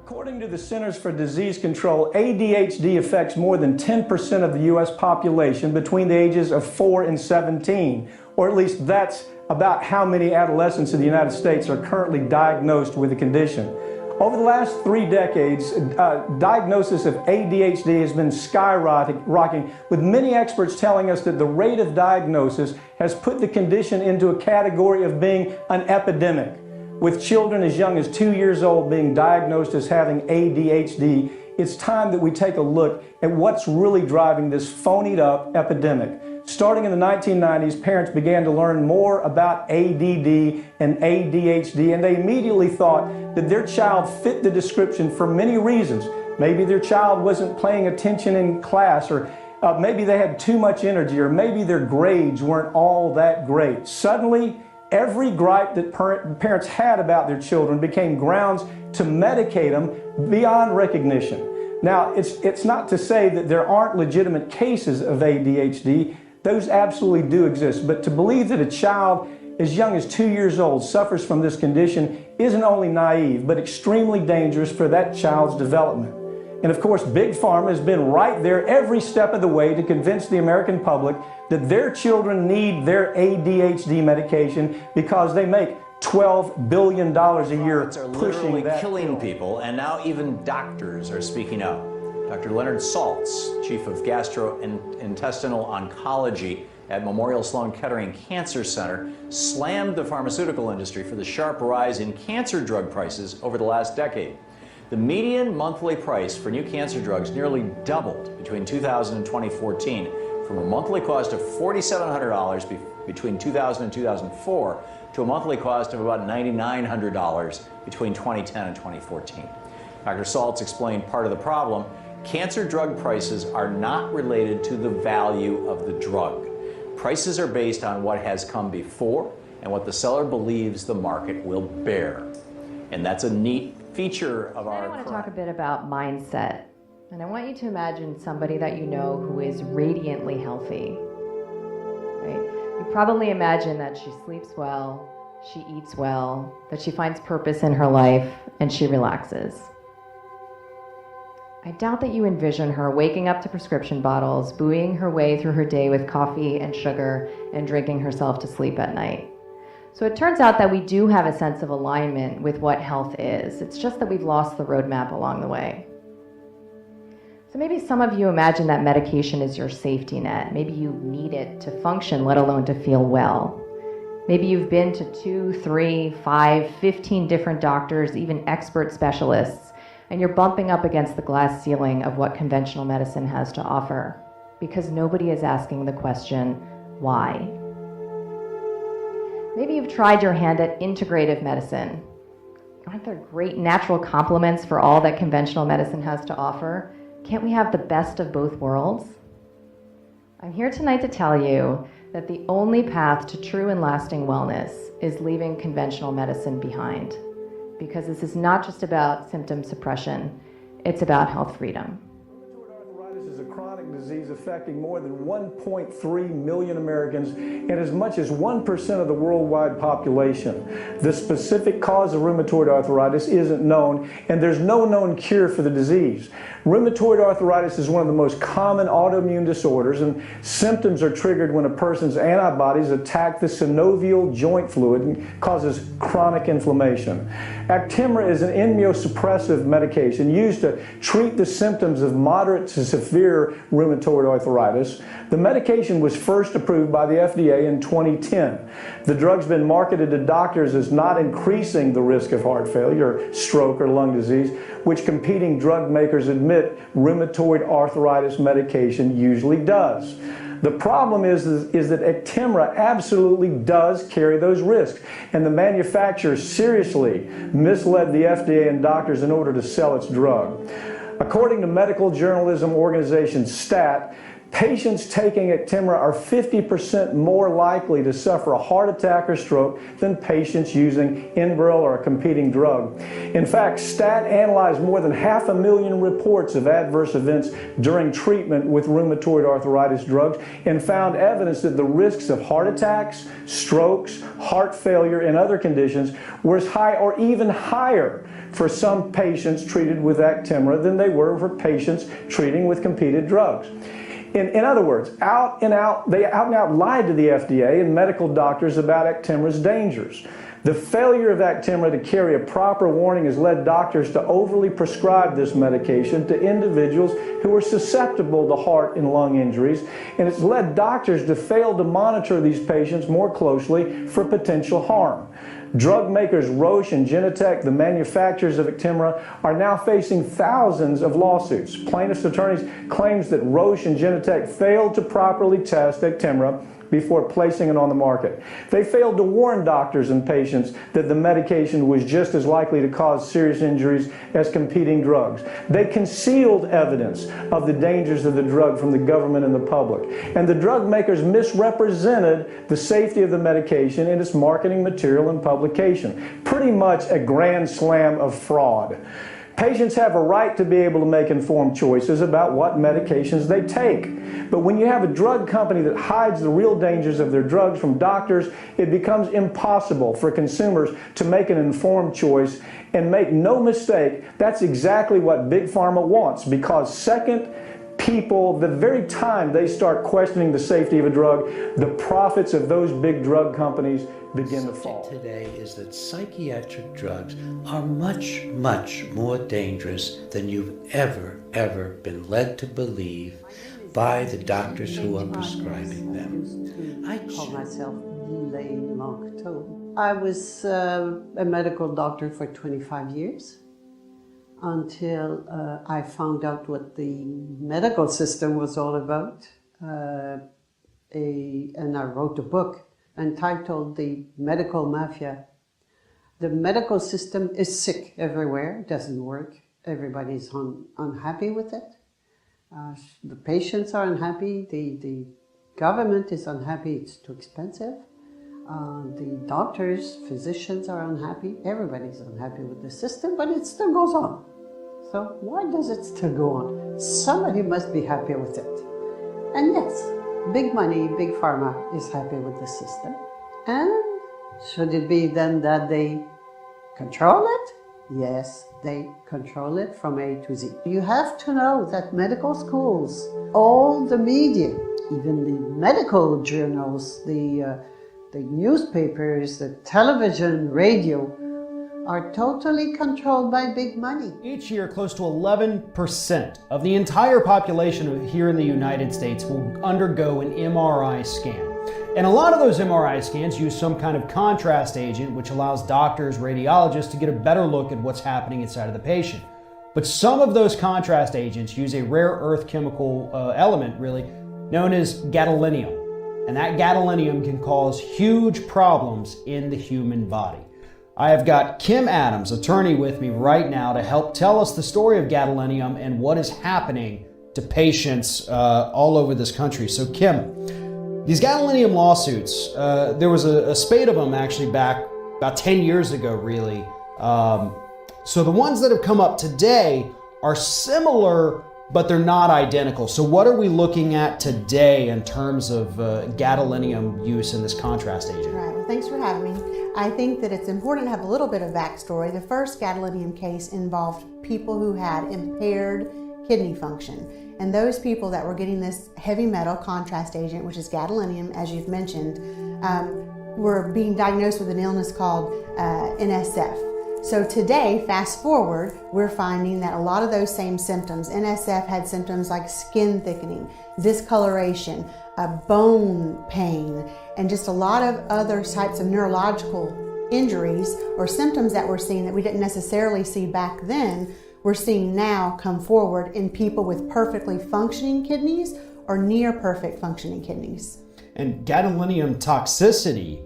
According to the Centers for Disease Control, ADHD affects more than 10% of the U.S. population between the ages of 4 and 17, or at least that's about how many adolescents in the United States are currently diagnosed with the condition. Over the last 3 decades, diagnosis of ADHD has been skyrocketing, with many experts telling us that the rate of diagnosis has put the condition into a category of being an epidemic, with children as young as 2 years old being diagnosed as having ADHD. It's time that we take a look at what's really driving this phonied up epidemic. Starting in the 1990s, parents began to learn more about ADD and ADHD, and they immediately thought that their child fit the description for many reasons. Maybe their child wasn't paying attention in class, or maybe they had too much energy, or maybe their grades weren't all that great. Suddenly, every gripe that parents had about their children became grounds to medicate them beyond recognition. Now, it's not to say that there aren't legitimate cases of ADHD. Those absolutely do exist, but to believe that a child as young as 2 years old suffers from this condition isn't only naive, but extremely dangerous for that child's development. And of course, Big Pharma has been right there every step of the way to convince the American public that their children need their ADHD medication because they make $12 billion a year pushing that killing people, and now even doctors are speaking up. Dr. Leonard Saltz, Chief of Gastrointestinal Oncology at Memorial Sloan Kettering Cancer Center, slammed the pharmaceutical industry for the sharp rise in cancer drug prices over the last decade. The median monthly price for new cancer drugs nearly doubled between 2000 and 2014, from a monthly cost of $4,700 between 2000 and 2004 to a monthly cost of about $9,900 between 2010 and 2014. Dr. Saltz explained part of the problem. Cancer drug prices are not related to the value of the drug. Prices are based on what has come before and what the seller believes the market will bear. And that's a neat feature of our... I want to talk a bit about mindset. And I want you to imagine somebody that you know who is radiantly healthy. Right? You probably imagine that she sleeps well, she eats well, that she finds purpose in her life, and she relaxes. I doubt that you envision her waking up to prescription bottles, buoying her way through her day with coffee and sugar, and drinking herself to sleep at night. So it turns out that we do have a sense of alignment with what health is. It's just that we've lost the roadmap along the way. So maybe some of you imagine that medication is your safety net. Maybe you need it to function, let alone to feel well. Maybe you've been to 2, 3, 5, 15 different doctors, even expert specialists, and you're bumping up against the glass ceiling of what conventional medicine has to offer, because nobody is asking the question, why? Maybe you've tried your hand at integrative medicine. Aren't there great natural complements for all that conventional medicine has to offer? Can't we have the best of both worlds? I'm here tonight to tell you that the only path to true and lasting wellness is leaving conventional medicine behind. Because this is not just about symptom suppression, it's about health freedom. Rheumatoid arthritis is a chronic disease affecting more than 1.3 million Americans and as much as 1% of the worldwide population. The specific cause of rheumatoid arthritis isn't known, and there's no known cure for the disease. Rheumatoid arthritis is one of the most common autoimmune disorders, and symptoms are triggered when a person's antibodies attack the synovial joint fluid and causes chronic inflammation. Actemra is an immunosuppressive medication used to treat the symptoms of moderate to severe rheumatoid arthritis. The medication was first approved by the FDA in 2010. The drug's been marketed to doctors as not increasing the risk of heart failure, stroke, or lung disease, which competing drug makers admit rheumatoid arthritis medication usually does. The problem is that Actemra absolutely does carry those risks, and the manufacturer seriously misled the FDA and doctors in order to sell its drug. According to medical journalism organization STAT, Patients taking Actemra are 50% more likely to suffer a heart attack or stroke than patients using Enbrel or a competing drug. In fact, STAT analyzed more than 500,000 reports of adverse events during treatment with rheumatoid arthritis drugs and found evidence that the risks of heart attacks, strokes, heart failure, and other conditions were as high or even higher for some patients treated with Actemra than they were for patients treating with competed drugs. In other words, they out and out lied to the FDA and medical doctors about Actemra's dangers. The failure of Actemra to carry a proper warning has led doctors to overly prescribe this medication to individuals who are susceptible to heart and lung injuries, and it's led doctors to fail to monitor these patients more closely for potential harm. Drug makers Roche and Genentech, the manufacturers of Actemra, are now facing thousands of lawsuits. Plaintiffs' attorneys claim that Roche and Genentech failed to properly test Actemra before placing it on the market. They failed to warn doctors and patients that the medication was just as likely to cause serious injuries as competing drugs. They concealed evidence of the dangers of the drug from the government and the public. And the drug makers misrepresented the safety of the medication in its marketing material and publication. Pretty much a grand slam of fraud. Patients have a right to be able to make informed choices about what medications they take. But when you have a drug company that hides the real dangers of their drugs from doctors, it becomes impossible for consumers to make an informed choice. And make no mistake, that's exactly what Big Pharma wants, because people, the very time they start questioning the safety of a drug, the profits of those big drug companies begin to fall. Today is that psychiatric drugs are much, much more dangerous than you've ever been led to believe by the doctors who are prescribing them. I call myself Elaine Moncton. I was a medical doctor for 25 years until I found out what the medical system was all about. And I wrote a book entitled The Medical Mafia. The medical system is sick everywhere, it doesn't work. Everybody's unhappy with it. The patients are unhappy, the government is unhappy, it's too expensive. The doctors, physicians are unhappy, everybody's unhappy with the system, but it still goes on. So why does it still go on? Somebody must be happy with it. And yes, big money, big pharma is happy with the system. And should it be then that they control it? Yes, they control it from A to Z. You have to know that medical schools, all the media, even the medical journals, the newspapers, the television, radio, are totally controlled by big money. Each year, close to 11% of the entire population here in the United States will undergo an MRI scan. And a lot of those MRI scans use some kind of contrast agent, which allows doctors, radiologists to get a better look at what's happening inside of the patient. But some of those contrast agents use a rare earth chemical element, really, known as gadolinium. And that gadolinium can cause huge problems in the human body. I have got Kim Adams, attorney, with me right now to help tell us the story of gadolinium and what is happening to patients all over this country. So Kim, these gadolinium lawsuits, there was a spate of them actually back about 10 years ago, really. So the ones that have come up today are similar, but they're not identical. So what are we looking at today in terms of gadolinium use in this contrast agent? Right, well, thanks for having me. I think that it's important to have a little bit of backstory. The first gadolinium case involved people who had impaired kidney function. And those people that were getting this heavy metal contrast agent, which is gadolinium, as you've mentioned, were being diagnosed with an illness called NSF. So today, fast forward, we're finding that a lot of those same symptoms, NSF had symptoms like skin thickening, discoloration, bone pain, and just a lot of other types of neurological injuries or symptoms that we're seeing that we didn't necessarily see back then, we're seeing now come forward in people with perfectly functioning kidneys or near perfect functioning kidneys. And gadolinium toxicity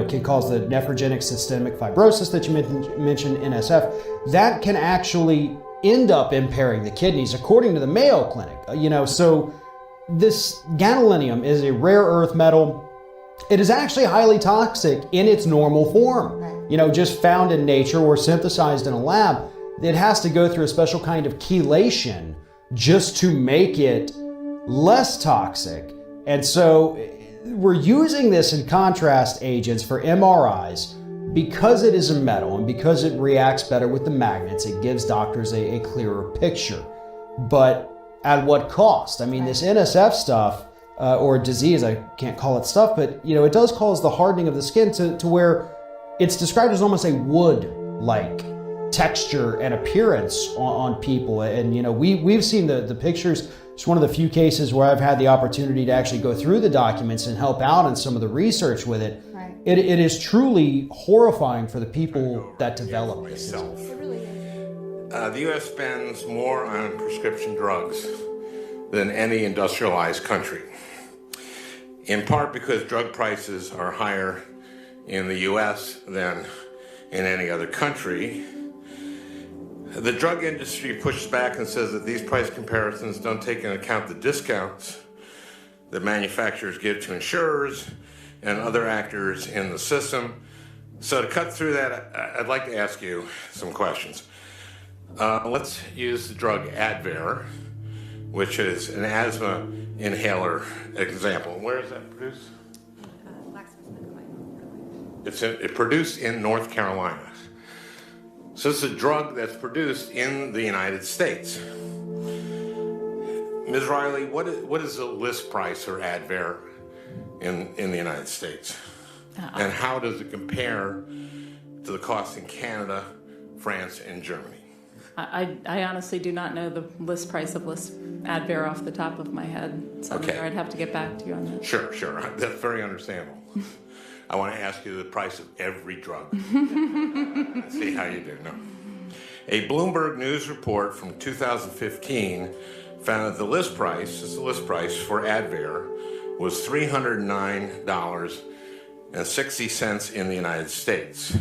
can cause the nephrogenic systemic fibrosis that you mentioned, NSF. That can actually end up impairing the kidneys, according to the Mayo Clinic. So this gadolinium is a rare earth metal. It is actually highly toxic in its normal form, just found in nature or synthesized in a lab. It has to go through a special kind of chelation just to make it less toxic. And so we're using this in contrast agents for MRIs because it is a metal and because it reacts better with the magnets. It gives doctors a clearer picture. But at what cost? I mean, this NSF stuff, or disease, I can't call it stuff, but it does cause the hardening of the skin to where it's described as almost a wood-like texture and appearance on people. And we've seen the pictures. It's one of the few cases where I've had the opportunity to actually go through the documents and help out in some of the research with it. Right. It is truly horrifying for the people that develop this. It really is. The U.S. spends more on prescription drugs than any industrialized country, in part because drug prices are higher in the U.S. than in any other country. The drug industry pushes back and says that these price comparisons don't take into account the discounts that manufacturers give to insurers and other actors in the system. So to cut through that, I'd like to ask you some questions. Let's use the drug Advair, which is an asthma inhaler example. Where is that produced? It's produced in North Carolina. So it's a drug that's produced in the United States. Ms. Riley, what is the list price for Advair in the United States? And how does it compare to the cost in Canada, France, and Germany? I honestly do not know the list price of Advair off the top of my head. So Okay. I'd have to get back to you on that. Sure. That's very understandable. I want to ask you the price of every drug. See how you do. No. A Bloomberg News report from 2015 found that the list price for Advair was $309.60 in the United States.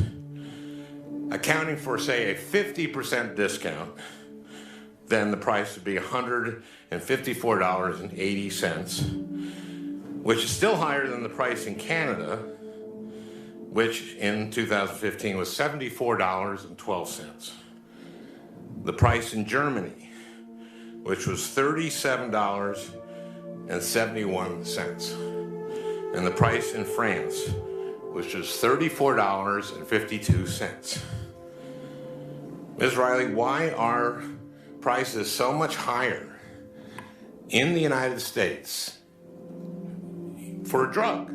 Accounting for, say, a 50% discount, then the price would be $154.80, which is still higher than the price in Canada, which in 2015 was $74.12. The price in Germany, which was $37.71. And the price in France, which was $34.52. Ms. Riley, why are prices so much higher in the United States for a drug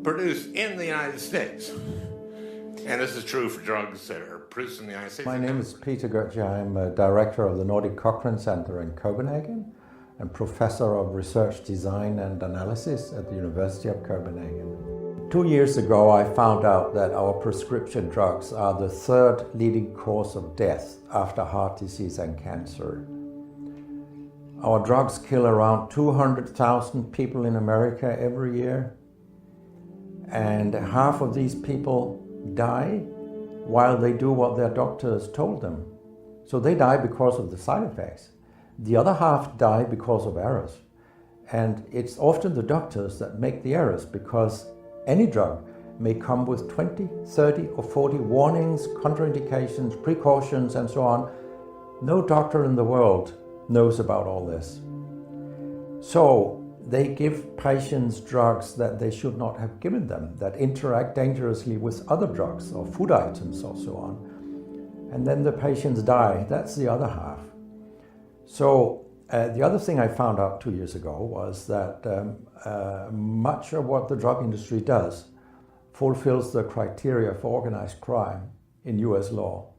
produced in the United States? And this is true for drugs that are produced in the United States. My name is Peter Götze. I'm a director of the Nordic Cochrane Center in Copenhagen and professor of research design and analysis at the University of Copenhagen. 2 years ago, I found out that our prescription drugs are the third leading cause of death after heart disease and cancer. Our drugs kill around 200,000 people in America every year, and half of these people die while they do what their doctors told them. So they die because of the side effects. The other half die because of errors. And it's often the doctors that make the errors, because any drug may come with 20, 30 or 40 warnings, contraindications, precautions, and so on. No doctor in the world knows about all this. So they give patients drugs that they should not have given them, that interact dangerously with other drugs or food items or so on. And then the patients die. That's the other half. So the other thing I found out 2 years ago was that much of what the drug industry does fulfills the criteria for organized crime in US law.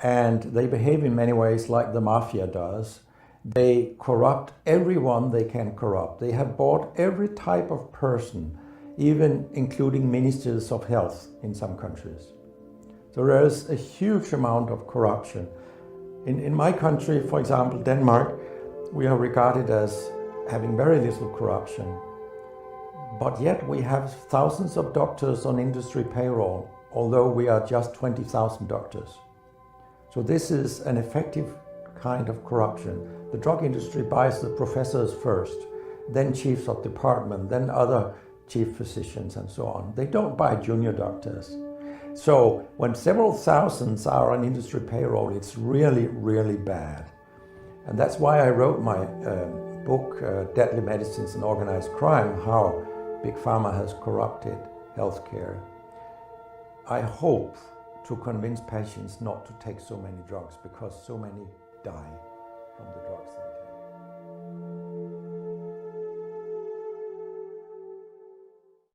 And they behave in many ways like the mafia does. They corrupt everyone they can corrupt. They have bought every type of person, even including ministers of health in some countries. So there is a huge amount of corruption. In my country, for example, Denmark, we are regarded as having very little corruption. But yet we have thousands of doctors on industry payroll, although we are just 20,000 doctors. So this is an effective kind of corruption. The drug industry buys the professors first, then chiefs of department, then other chief physicians and so on. They don't buy junior doctors. So when several thousands are on industry payroll, it's really, really bad. And that's why I wrote my book, Deadly Medicines and Organized Crime, how Big Pharma has corrupted healthcare. I hope to convince patients not to take so many drugs because so many die from the drugs they take.